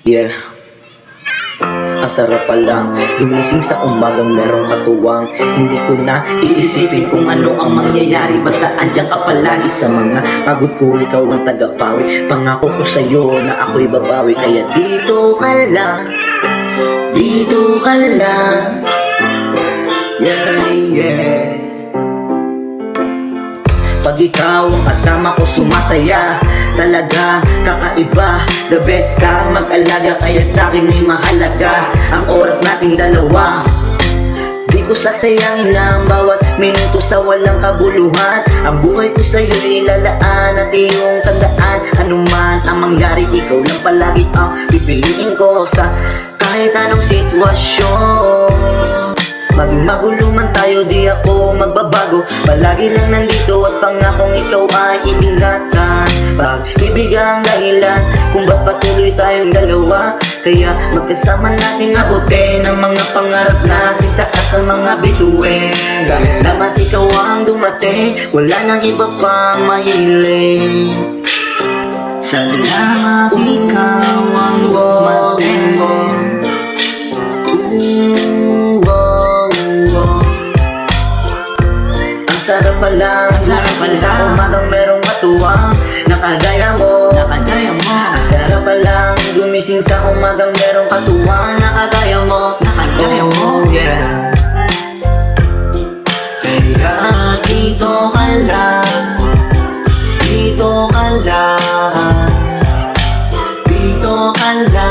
Yeah, ang sarap pala gumising sa umagang merong katuwang. Hindi ko na iisipin kung ano ang mangyayari, basta andyan ka palagi sa mga pagod ko. Ikaw ang tagapawi, pangako ko sa'yo na ako'y babawi. Kaya dito ka lang, dito ka lang. Yeah, yeah. Pag ikaw ang kasama ko sumasaya, talaga kakaiba, the best ka mag-alaga. Kaya sa'kin ay mahalaga ang oras nating dalawa. Di ko sasayangin ang bawat minuto sa walang kabuluhan. Ang buhay ko sa'yo ilalaan at iyong tandaan. Ano man ang mangyari, ikaw lang palagi ang pipiliin ko sa kahit anong sitwasyon. Maging magulo man tayo, di ako magbabago. Palagi lang nandito at pangakong ikaw ay iingatan. Pag-ibig ang dahilan kung ba't patuloy tayong dalawa. Kaya magkasama nating abutin ang mga pangarap na sitaas ng mga bituin. Salamat ikaw ang dumating, wala nang iba pang mahiling. Salamat ikaw ang dumating. Sarap pala, sa umagang merong katuwang nakagaya mo. Ang sarap pala gumising sa umagang merong katuwang nakagaya mo. Yeah. Kaya dito ka lang, dito ka lang, dito ka lang.